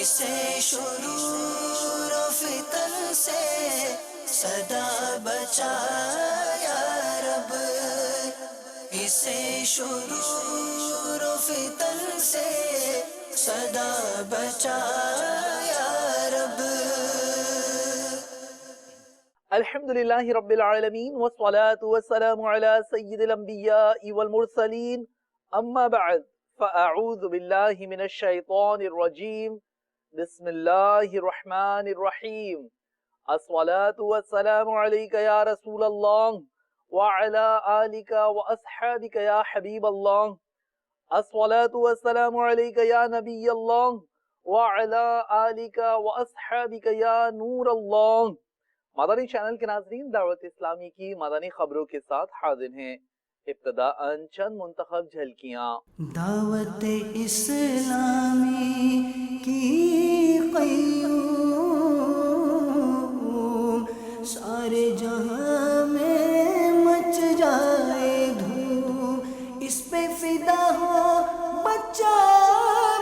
اسے شرور و فتن سے صدا بچا یا رب، اسے شرور و فتن سے صدا بچا یا رب۔ الحمدللہ رب العالمین والصلاة والسلام علی سید الانبیاء والمرسلین، اما بعد فاعوذ باللہ من الشیطان الرجیم، بسم اللہ الرحمن الرحیم۔ الصلاة والسلام علیک یا رسول اللہ وعلی آلک واصحابک یا حبیب اللہ۔ الصلاة والسلام علیک یا نبی اللہ وعلی آلک واصحابک یا نور اللہ۔ مدنی چینل کے ناظرین، دعوت اسلامی کی مدنی خبروں کے ساتھ حاضر ہیں۔ ابتداءً چند منتخب جھلکیاں۔ دعوت اسلامی کی قیوم، سارے جہاں میں مچ جائے دھوم، اس پہ فدا ہو بچہ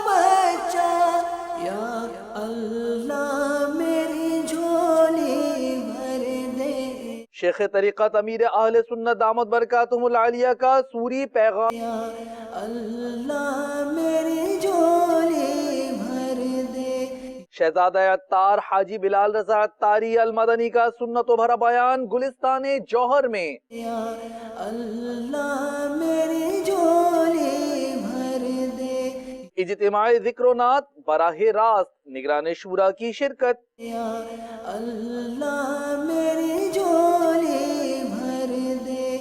بچہ، یا اللہ میری جھولی بھر دے۔ شیخ طریقت امیر اہل سنت دامت برکاتہم العالیہ کا سوری پیغام۔ یا اللہ میری جھولی بھر دے۔ شہزادہ عطار حاجی بلال رضا عطاری المدنی کا سنت و بھرا بیان گلستان جوہر میں۔ یا اللہ میری جھولی بھر دے۔ اجتماعی ذکر و نعت براہ راست، نگران شورا کی شرکت۔ یا اللہ میری جھولی بھر دے۔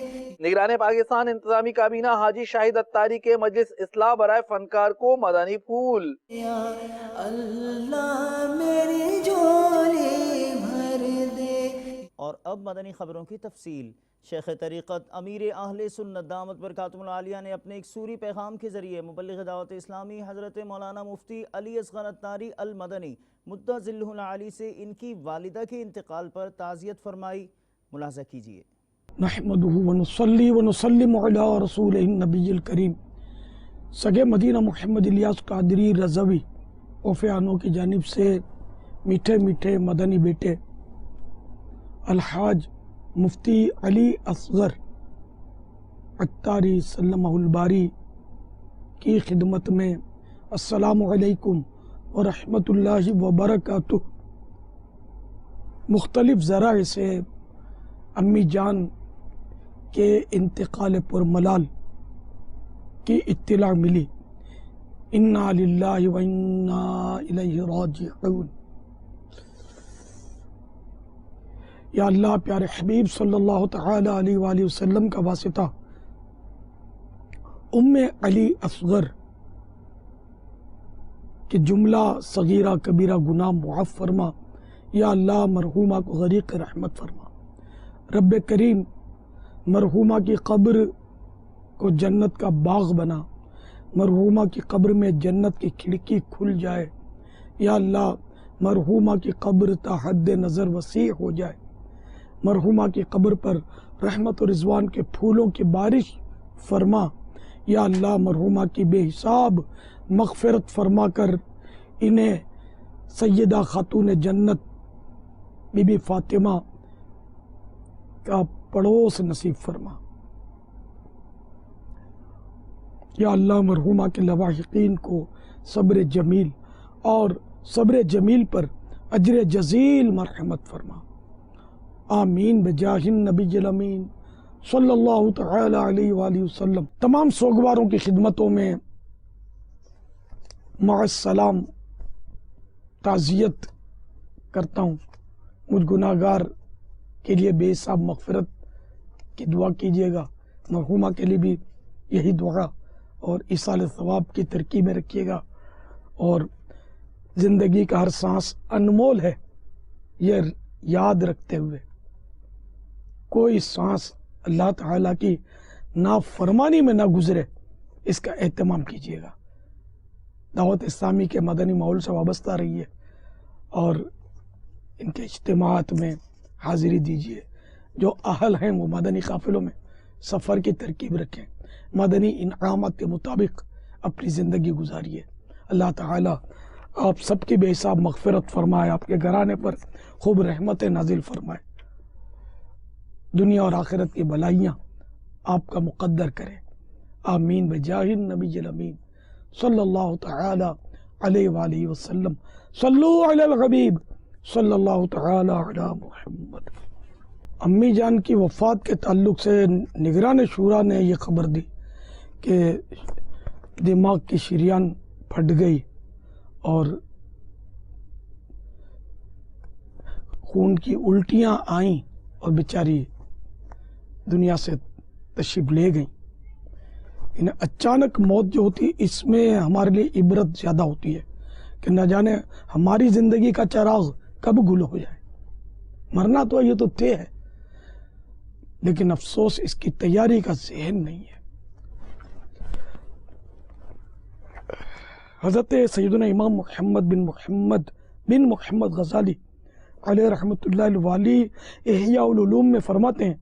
نگران پاکستان انتظامی کابینہ حاجی شاہد عطاری کے مجلس اصلاح برائے فنکار کو مدنی پھول۔ یا اللہ میری جھولی بھر دے۔ اور اب مدنی خبروں کی تفصیل۔ شیخ طریقت امیر اہل سنت دامت برکاتہم العالیہ نے اپنے ایک سوری پیغام کے ذریعے مبلغ دعوت اسلامی حضرت مولانا مفتی علی اصغر عطاری المدنی مدہ ظلہ العالی سے ان کی والدہ کے انتقال پر تعزیت فرمائی۔ ملاحظہ کیجیے۔ نحمدہ ونصلی ونسلم علی رسولہ النبی الکریم۔ سگے مدینہ محمد الیاس قادری رضوی اوفیانوں کی جانب سے میٹھے میٹھے مدنی بیٹے الحاج مفتی علی اصغر عطاری سلمہ الباری کی خدمت میں السلام علیکم ورحمۃ اللہ وبرکاتہ۔ مختلف ذرائع سے امی جان کے انتقال پر ملال کی اطلاع ملی۔ انا للہ و انا الیہ راجعون۔ یا اللہ پیارے حبیب صلی اللہ تعالی علیہ وآلہ وسلم کا واسطہ ام علی اصغر کہ جملہ صغیرہ کبیرہ گناہ معاف فرما۔ یا اللہ مرحومہ کو غریق رحمت فرما۔ رب کریم مرحومہ کی قبر کو جنت کا باغ بنا، مرحومہ کی قبر میں جنت کی کھڑکی کھل جائے۔ یا اللہ مرحومہ کی قبر تا حد نظر وسیع ہو جائے، مرحومہ کی قبر پر رحمت و رضوان کے پھولوں کی بارش فرما۔ یا اللہ مرحومہ کی بے حساب مغفرت فرما کر انہیں سیدہ خاتون جنت بی بی فاطمہ کا پڑوس نصیب فرما۔ یا اللہ مرحومہ کے لواحقین کو صبر جمیل اور صبر جمیل پر اجر جزیل مرحمت فرما۔ آمین بجاہ النبی الامین صلی اللہ تعالی علیہ وآلہ وسلم۔ تمام سوگواروں کی خدمتوں میں مع السلام تعزیت کرتا ہوں۔ مجھ گناہگار کے لیے بے حساب مغفرت کی دعا کیجیے گا، مرحومہ کے لیے بھی یہی دعا اور ایصال ثواب کی ترکیب میں رکھیے گا۔ اور زندگی کا ہر سانس انمول ہے، یہ یاد رکھتے ہوئے کوئی سانس اللہ تعالیٰ کی نافرمانی میں نہ گزرے، اس کا اہتمام کیجیے گا۔ دعوت اسلامی کے مدنی ماحول سے وابستہ رہیے اور ان کے اجتماعات میں حاضری دیجیے۔ جو اہل ہیں وہ مدنی قافلوں میں سفر کی ترکیب رکھیں، مدنی انعامات کے مطابق اپنی زندگی گزاریے۔ اللہ تعالیٰ آپ سب کی بے حساب مغفرت فرمائے، آپ کے گھرانے پر خوب رحمت نازل فرمائے، دنیا اور آخرت کی بلائیاں آپ کا مقدر کرے، آمین بجاہ النبی الامین صلی اللہ تعالی علیہ وآلہ وسلم۔ صلو علی الحبیب صلی اللہ تعالی علی محمد۔ امی جان کی وفات کے تعلق سے نگران شورا نے یہ خبر دی کہ دماغ کی شریان پھٹ گئی اور خون کی الٹیاں آئیں اور بیچاری دنیا سے تشریف لے گئیں۔ انہیں اچانک موت جو ہوتی ہے اس میں ہمارے لیے عبرت زیادہ ہوتی ہے کہ نہ جانے ہماری زندگی کا چراغ کب گل ہو جائے۔ مرنا تو یہ تو طے ہے، لیکن افسوس اس کی تیاری کا ذہن نہیں ہے۔ حضرت سیدنا امام محمد بن محمد غزالی علیہ رحمۃ اللہ الوالی احیاء العلوم میں فرماتے ہیں،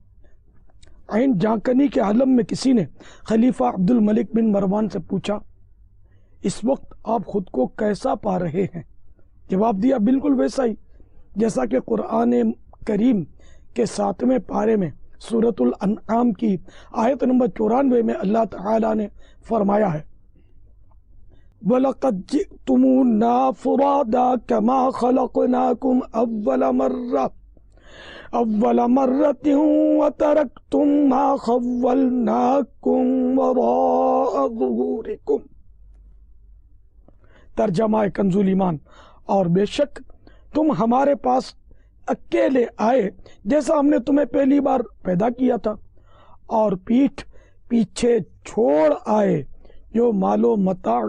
عین جانکنی کے عالم میں کسی نے خلیفہ عبد الملک بن مروان سے پوچھا، اس وقت آپ خود کو کیسا پا رہے ہیں؟ جواب دیا، بالکل ویسا ہی جیسا کہ قرآن کریم کے 7ویں پارے میں سورۃ الانعام کی آیت نمبر 94 میں اللہ تعالیٰ نے فرمایا ہے، وَلَقَدْ جِئْتُمُونَا فُرَادَىٰ كَمَا خَلَقْنَاكُمْ أَوَّلَ مَرَّةٍ وَتَرَكْتُمْ مَا خَوَّلْنَاكُمْ وَرَاءَ ظُهُورِكُمْ۔ ترجمہ کنز ایمان، اور بے شک تم ہمارے پاس اکیلے آئے جیسا ہم نے تمہیں پہلی بار پیدا کیا تھا، اور پیٹھ پیچھے چھوڑ آئے جو مال و متاع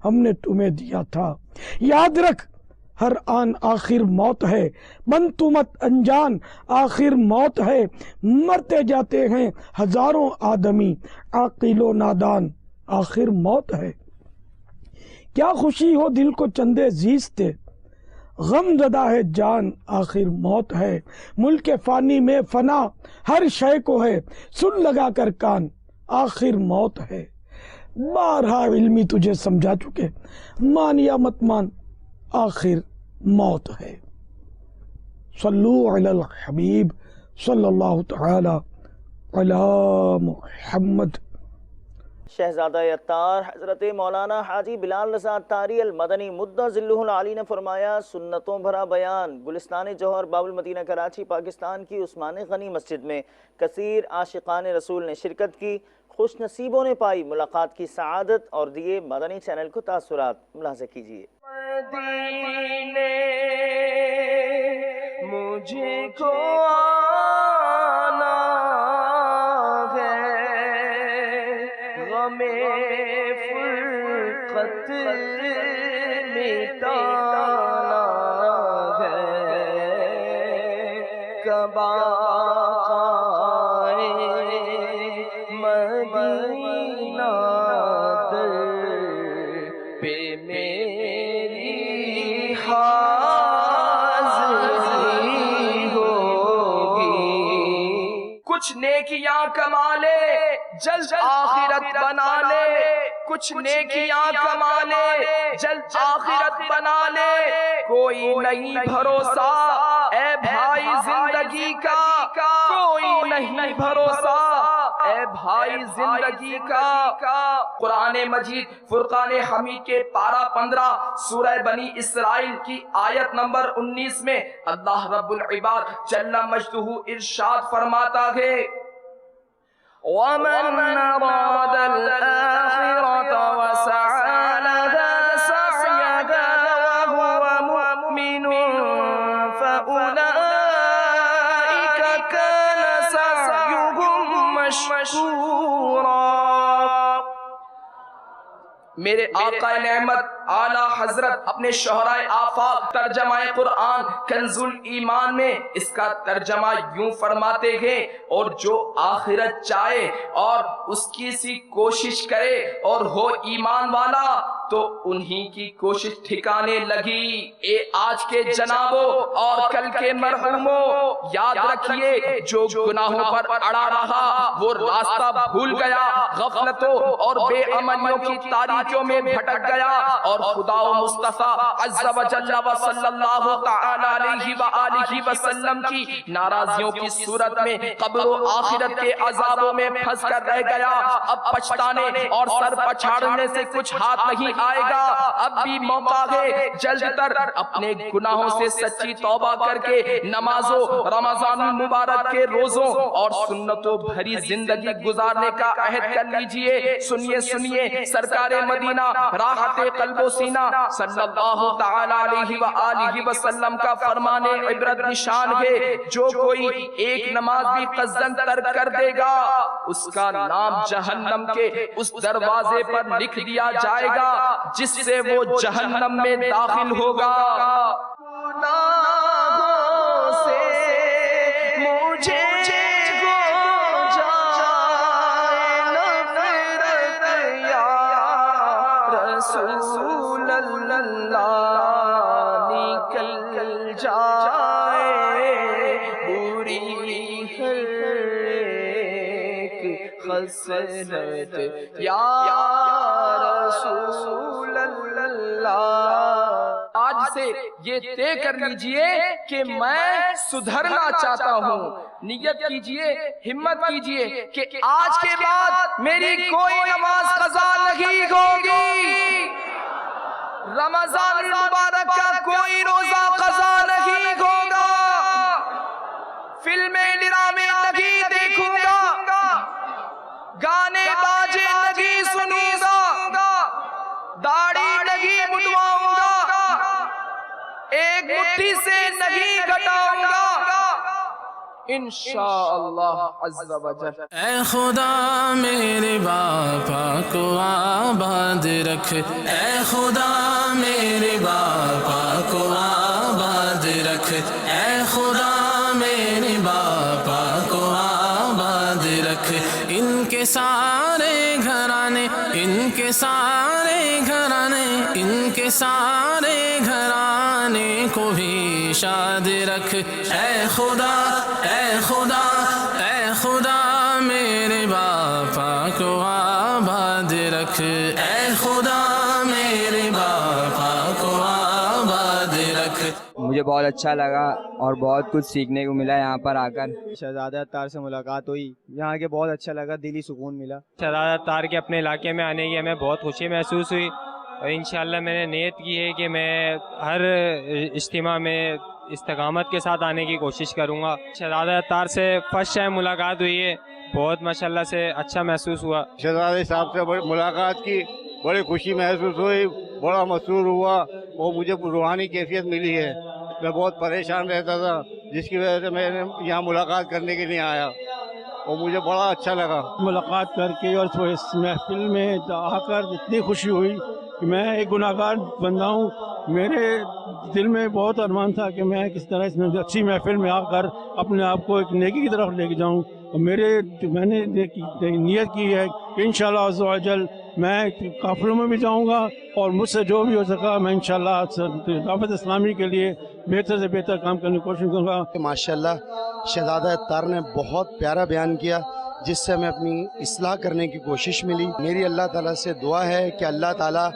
ہم نے تمہیں دیا تھا۔ یاد رکھ، ہر آن آخر موت ہے، بن تو مت انجان آخر موت ہے، مرتے جاتے ہیں ہزاروں آدمی عاقل و نادان آخر موت ہے۔ کیا خوشی ہو دل کو چندے زیستے، غم زدہ ہے جان آخر موت ہے۔ ملک فانی میں فنا ہر شے کو ہے، سن لگا کر کان آخر موت ہے۔ بارہا علمی تجھے سمجھا چکے، مان یا مت مان آخر موت ہے۔ صلو علی الحبیب صلی اللہ تعالی علی محمد۔ شہزادہ اتار حضرت مولانا حاجی بلال رضا اتاری المدنی مدہ ذلہ العالی نے فرمایا، سنتوں بھرا بیان گلستان جوہر باب المدینہ کراچی پاکستان کی عثمان غنی مسجد میں کثیر عاشقان رسول نے شرکت کی، خوش نصیبوں نے پائی ملاقات کی سعادت، اور دیے مدنی چینل کو تاثرات۔ ملاحظہ کیجیے۔ مدینے مجھے کو آنا ہے، غم فرقت مٹانا ہے، کعبہ مدینہ در پہ میری حاضری ہوگی، کچھ نیکیاں کما لے جلد آخرت بنا لے، کچھ نیکیاں کما لے جلد آخرت بنا لے، کوئی نہیں بھروسہ اے بھائی زندگی کا، کوئی نہیں بھروسہ اے بھائی زندگی کا۔ قرآن مجید فرقان حمید کے پارہ 15 سورہ بنی اسرائیل کی آیت نمبر 19 میں اللہ رب العباد جل مجدہ ارشاد فرماتا ہے، وَمَنْ أَرَادَ الْآخِرَةَ وَسَعَى لَهَا سَعْيَهَا وَهُوَ مُؤْمِنٌ فَأُولَئِكَ كَانَ سَعْيُهُمْ مَشْكُورًا۔ میرے آقا نعمت اعلیٰ حضرت اپنے شہرائے آفاق ترجمہ قرآن کنز ایمان میں اس کا ترجمہ یوں فرماتے ہیں، اور جو آخرت چاہے اور اس کی سی کوشش کرے اور ہو ایمان والا تو انہی کی کوشش ٹھکانے لگی۔ اے آج کے جنابوں اور کل کے مرحوموں، یاد رکھیے جو گناہوں پر اڑا رہا وہ راستہ بھول گیا، غفلتوں اور بے عملیوں کی تاریکیوں میں بھٹک گیا، اور خدا و مصطفیٰ عز و جل و صلی اللہ تعالی علیہ وآلہ وسلم کی ناراضیوں کی صورت میں قبر و آخرت کے عذابوں میں پھنس کر رہ گیا. اب پچھتانے اور سر پچھاڑنے سے کچھ ہاتھ نہیں آئے گا. اب بھی موقع ہے جلد تر اپنے گناہوں سے سچی توبہ کر کے نمازوں، رمضان المبارک کے روزوں اور سنتوں بھری زندگی گزارنے کا عہد کر لیجئے. سنیے سرکار مدینہ راحت قلب و سینہ صلی اللہ تعالی علیہ وآلہ وسلم کا فرمان عبرت نشان ہے. جو کوئی ایک نماز بھی قصداً ترک کر دے گا اس کا نام جہنم کے اس دروازے پر لکھ دیا جائے گا جس سے وہ جہنم میں داخل ہوگا. گناہوں سے مجھے رسول اللہ نکل جائے بری ہر ایک خصلت یا رسول اللہ. آج سے یہ طے کر لیجئے کہ میں سدھرنا چاہتا ہوں. نیت کیجئے، ہمت کیجئے کہ آج کے بعد میری کوئی نماز قضا نہیں ہوگی. رمضان المبارک کا کوئی روزہ قضا نہیں ہوگا. فلمیں ڈرامے نہیں دیکھوں گا. گانے باجے نہیں سنوں گا. داڑھی نہیں مڈواؤں گا. ایک مٹھی سے نہیں گھٹاؤں گا انشاءاللہ عز و جل. اے خدا میرے باپا کو آباد رکھ، اے خدا میرے باپا کو آباد رکھ، اے خدا میرے باپا کو آباد رکھ. ان کے سارے گھرانے، ان کے سارے گھرانے، ان کے سارے گھرانے کو بھی شاد رکھ. اے خدا، اے خدا، اے خدا میرے باپا کو آباد رکھ، اے خدا میرے باپا کو آباد رکھ. مجھے بہت اچھا لگا اور بہت کچھ سیکھنے کو ملا یہاں پر آ کر. شہزادہ اتار سے ملاقات ہوئی، یہاں کے بہت اچھا لگا، دلی سکون ملا. شہزادہ اتار کے اپنے علاقے میں آنے کی ہمیں بہت خوشی محسوس ہوئی اور انشاءاللہ میں نے نیت کی ہے کہ میں ہر اجتماع میں استقامت کے ساتھ آنے کی کوشش کروں گا. شہزادہ اتار سے فرسٹ ٹائم ملاقات ہوئی ہے، بہت ماشاءاللہ سے اچھا محسوس ہوا. شہزادے صاحب سے ملاقات کی، بڑی خوشی محسوس ہوئی، بڑا مسرور ہوا اور مجھے روحانی کیفیت ملی ہے. میں بہت پریشان رہتا تھا جس کی وجہ سے میں نے یہاں ملاقات کرنے کے لیے آیا اور مجھے بڑا اچھا لگا. ملاقات کر کے اور اس محفل میں آ کر اتنی خوشی ہوئی کہ میں ایک گناہ گار بندہ ہوں. میرے دل میں بہت ارمان تھا کہ میں کس طرح اس اچھی محفل میں آ کر اپنے آپ کو ایک نیکی کی طرف لے کے جاؤں اور میں نے نیت کی ہے کہ انشاءاللہ عز و جل میں قافلوں میں بھی جاؤں گا اور مجھ سے جو بھی ہو سکا میں انشاءاللہ دعوت اسلامی کے لیے بہتر سے بہتر کام کرنے کی کوشش کروں گا. ماشاءاللہ شہزادہ اتار نے بہت پیارا بیان کیا جس سے ہمیں اپنی اصلاح کرنے کی کوشش ملی. میری اللہ تعالیٰ سے دعا ہے کہ اللہ تعالیٰ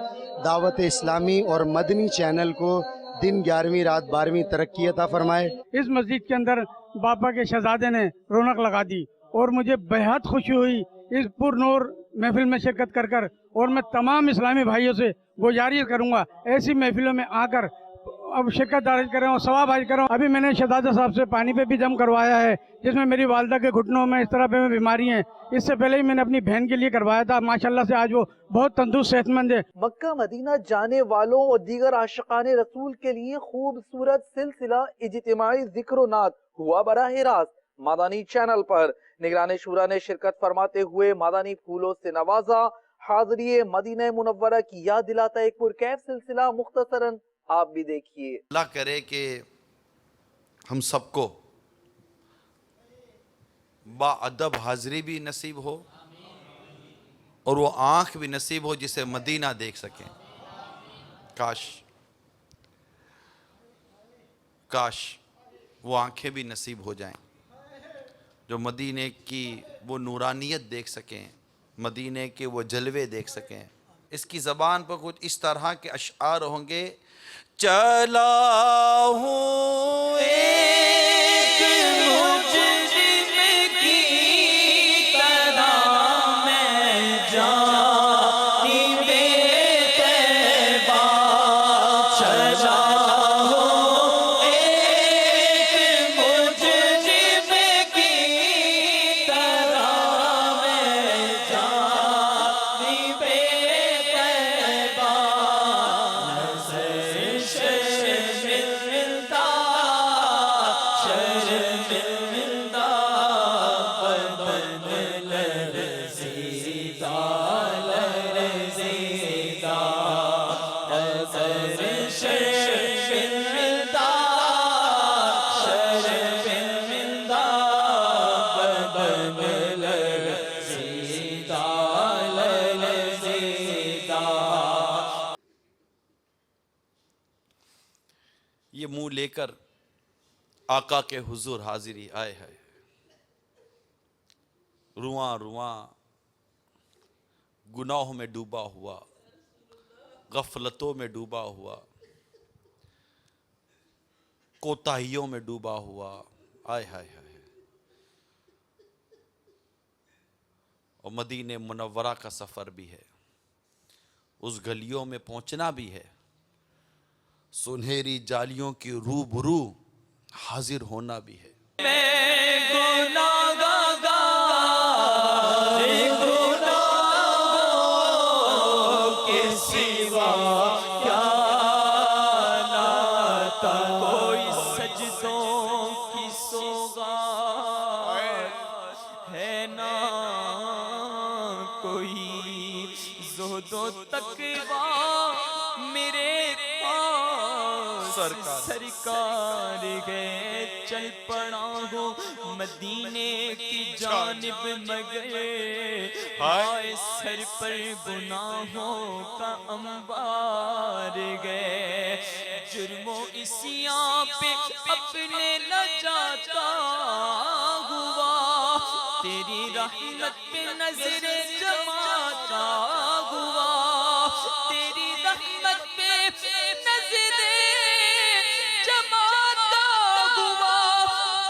دعوت اسلامی اور مدنی چینل کو دن 11ویں رات 12ویں ترقی عطا فرمائے. اس مسجد کے اندر باپا کے شہزادے نے رونق لگا دی اور مجھے بہت خوشی ہوئی اس پر نور محفل میں شرکت کر اور میں تمام اسلامی بھائیوں سے گزارش کروں گا ایسی محفلوں میں آ کر اب شرکت دارج کریں اور ثواب حاصل کریں. ابھی میں نے شہزادہ صاحب سے پانی پہ بھی دم کروایا ہے جس میں میری والدہ کے گھٹنوں میں اس طرح پہ بیماری ہیں. اس سے پہلے ہی میں نے اپنی بہن کے لیے کروایا تھا. ماشاءاللہ سے آج وہ بہت تندرست صحت مند ہے. مکہ مدینہ جانے والوں اور دیگر عاشقان رسول کے لیے خوبصورت سلسلہ اجتماعی ذکر و نعت ہوا براہ راست مدنی چینل پر. نگران شورا نے شرکت فرماتے ہوئے مدنی پھولوں سے نوازا. حاضری مدینہ منورہ کی یاد دلاتا ایک پرکیف سلسلہ مختصراً آپ بھی دیکھیے. اللہ کرے کہ ہم سب کو با ادب حاضری بھی نصیب ہو اور وہ آنکھ بھی نصیب ہو جسے مدینہ دیکھ سکیں. کاش وہ آنکھیں بھی نصیب ہو جائیں جو مدینے کی وہ نورانیت دیکھ سکیں، مدینے کے وہ جلوے دیکھ سکیں، اس کی زبان پر کچھ اس طرح کے اشعار ہوں گے. چلا ہوں ایک مجرم کی طرح میں جانب طیبہ چلا ہوں ایک مجرم کی طرح میں جانب طیبہ یہ منہ لے کر آقا کے حضور حاضری آئے ہے. رواں رواں گناہوں میں ڈوبا ہوا، غفلتوں میں ڈوبا ہوا، کوتاہیوں میں ڈوبا ہوا. آئے ہائے ہائے. اور مدینہ منورہ کا سفر بھی ہے، اس گلیوں میں پہنچنا بھی ہے، سنہری جالیوں کی روبرو حاضر ہونا بھی ہے. کوئی سجدوں کی سوغات ہے نا، کوئی زہد و تقویٰ میرے پاس سرکار گئے چل پڑا ہو مدینے کی جانب مگر آئے سر پر گناہوں کا انبار گئے. جرم و عصیاں پہ اپنے نہ جاتا ہوا، تیری رحمت پہ نظر جماتا ہوا، تیری رحمت پہ نظر جماتا ہوا.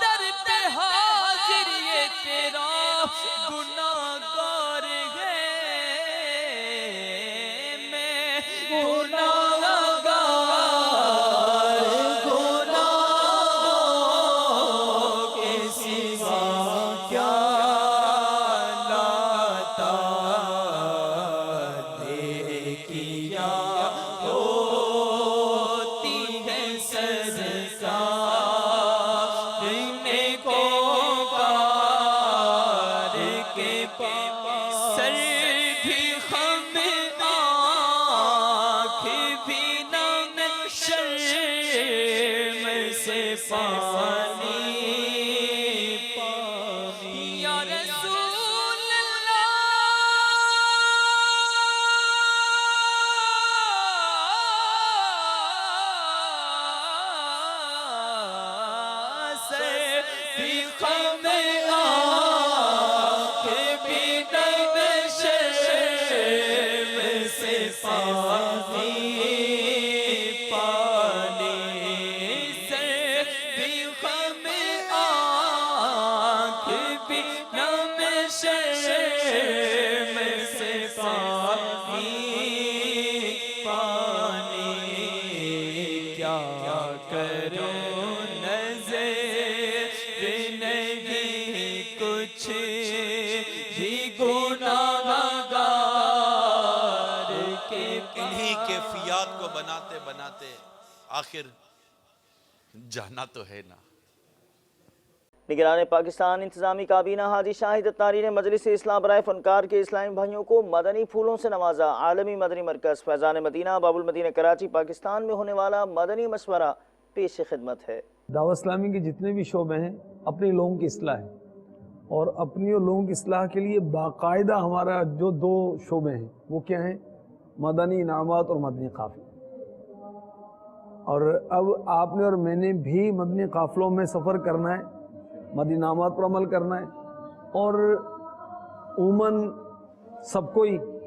در پہ حاضر یہ تیرا گناہگار ہے، میں سر بھی خم آنکھ بھی نم شرم سے پانی یا رسول اللہ سر بھی خم کیفیات کو بناتے بناتے آخر جانا تو ہے نا. نگران پاکستان انتظامی کابینہ حاجی شاہد اتاری نے مجلس اصلاح برائے فنکار کے اسلامی بھائیوں کو مدنی پھولوں سے نوازا. عالمی مدنی مرکز فیضان مدینہ باب المدینہ کراچی پاکستان میں ہونے والا مدنی مشورہ پیش خدمت ہے. دعوت اسلامی کے جتنے بھی شعبے ہیں اپنے لوگوں کی اصلاح ہے، اور اپنی اور لوگوں کی اصلاح کے لیے باقاعدہ ہمارا جو دو شعبے ہیں وہ کیا ہیں؟ مدنی انعامات اور مدنی قافلے. اور اب آپ نے اور میں نے بھی مدنی قافلوں میں سفر کرنا ہے، مدنی انعامات پر عمل کرنا ہے، اور عموماً سب کو ہی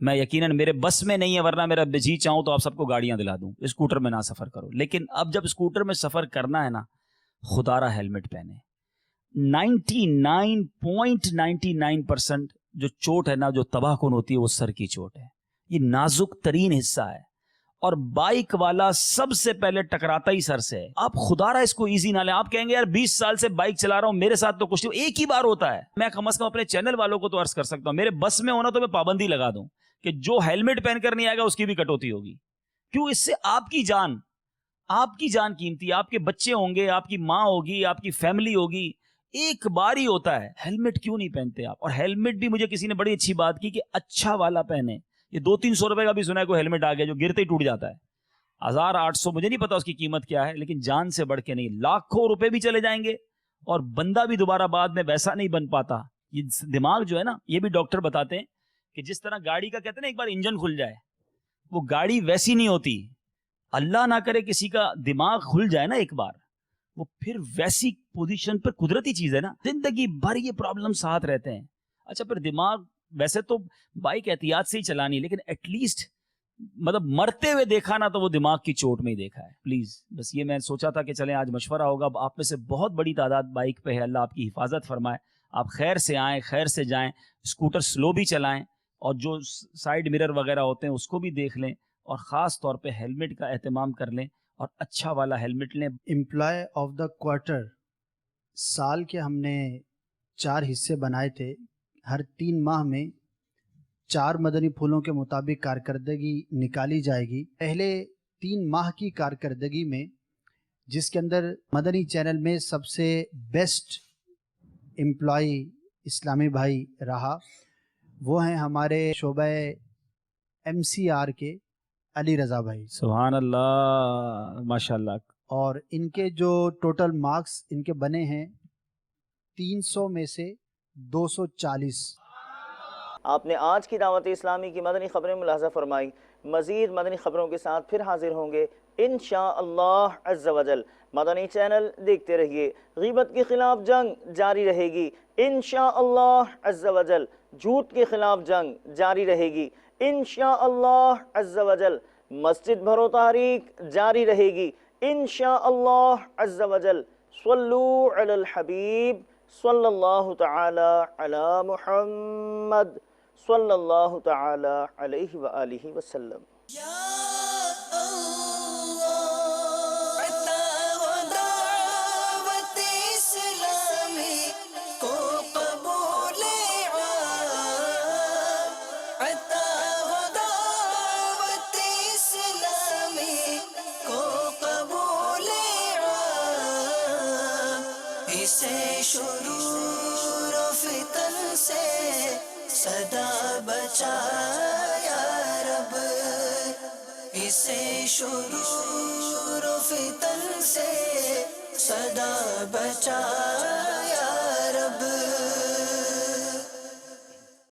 میں یقیناً میرے بس میں نہیں ہے، ورنہ میرا جی چاہوں تو آپ سب کو گاڑیاں دلا دوں، اسکوٹر میں نہ سفر کرو، لیکن اب جب اسکوٹر میں سفر کرنا ہے نا، خدا را ہیلمٹ پہنے۔ 99.99% جو چوٹ ہے نا، جو تباہ کن ہوتی ہے، وہ سر کی چوٹ ہے، یہ نازک ترین حصہ ہے، اور بائک والا سب سے پہلے ٹکراتا ہی سر سے ہے۔ آپ خدا را اس کو ایزی نہ لیں۔ آپ کہیں گے یار 20 سال سے بائک چلا رہا ہوں، میرے ساتھ تو کچھ نہیں، ایک ہی بار ہوتا ہے۔ میں کم از کم اپنے چینل والوں کو تو عرض کر سکتا ہوں، میرے بس میں ہونا تو میں پابندی لگا دوں کہ جو ہیلمٹ پہن کر نہیں آئے گا اس کی بھی کٹوتی ہوگی۔ کیوں؟ اس سے آپ کی جان قیمتی، آپ کے بچے ہوں گے، آپ کی ماں ہوگی، آپ کی فیملی ہوگی، ایک بار ہی ہوتا ہے۔ ہیلمٹ کیوں نہیں پہنتے آپ؟ اور ہیلمٹ بھی مجھے کسی نے بڑی اچھی بات کی کہ اچھا والا پہنے۔ یہ 200-300 روپے کا بھی سنا ہے کوئی ہیلمٹ آ گیا جو گرتے ہی ٹوٹ جاتا ہے، 1800، مجھے نہیں پتا اس کی قیمت کیا ہے، لیکن جان سے بڑھ کے نہیں، لاکھوں روپے بھی چلے جائیں گے اور بندہ بھی دوبارہ بعد میں ویسا نہیں بن پاتا۔ یہ دماغ جو ہے نا، یہ بھی ڈاکٹر بتاتے ہیں کہ جس طرح گاڑی کا کہتے ہیں نا ایک بار انجن کھل جائے، وہ گاڑی ویسی نہیں ہوتی۔ اللہ نہ کرے کسی کا دماغ کھل جائے نا ایک بار، وہ پھر ویسی پوزیشن پر، قدرتی چیز ہے نا، زندگی بھر یہ پرابلم ساتھ رہتے ہیں۔ اچھا پھر دماغ، ویسے تو بائک احتیاط سے ہی چلانی، لیکن ایٹ لیسٹ مطلب مرتے ہوئے دیکھا نا تو وہ دماغ کی چوٹ میں ہی دیکھا ہے۔ پلیز بس یہ میں سوچا تھا کہ چلیں آج مشورہ ہوگا۔ آپ میں سے بہت بڑی تعداد بائک پہ ہے، اللہ آپ کی حفاظت فرمائے، آپ خیر سے آئیں، خیر سے جائیں، اسکوٹر سلو بھی چلائیں، اور جو سائیڈ مرر وغیرہ ہوتے ہیں اس کو بھی دیکھ لیں، اور خاص طور پہ ہیلمٹ کا اہتمام کر لیں، اور اچھا والا ہیلمٹ لیں۔ امپلائی آف دا کوارٹر سال کے ہم نے 4 حصے بنائے تھے، ہر 3 ماہ میں 4 مدنی پھولوں کے مطابق کارکردگی نکالی جائے گی۔ پہلے 3 ماہ کی کارکردگی میں جس کے اندر مدنی چینل میں سب سے بیسٹ امپلائی اسلامی بھائی رہا، وہ ہیں ہمارے شعبہ MCR کے علی رضا بھائی، سبحان اللہ، ماشاءاللہ۔ اور ان کے جو ٹوٹل مارکس ان کے بنے ہیں 300 میں سے 240۔ آپ نے آج کی دعوت اسلامی کی مدنی خبریں ملاحظہ فرمائی۔ مزید مدنی خبروں کے ساتھ پھر حاضر ہوں گے انشاءاللہ عز و جل۔ مدنی چینل دیکھتے رہیے۔ غیبت کے خلاف جنگ جاری رہے گی انشاءاللہ عز و جل۔ جھوٹ کے خلاف جنگ جاری رہے گی انشاءاللہ عز و جل۔ مسجد بھرو تحریک جاری رہے گی انشاءاللہ عز و جل۔ صلو علی الحبیب صلی اللہ تعالی علی محمد صلی اللہ تعالی علیہ وآلہ وسلم۔ شرور و فتن سے صدا بچا یا رب، اسے شرور و فتن سے صدا بچا یا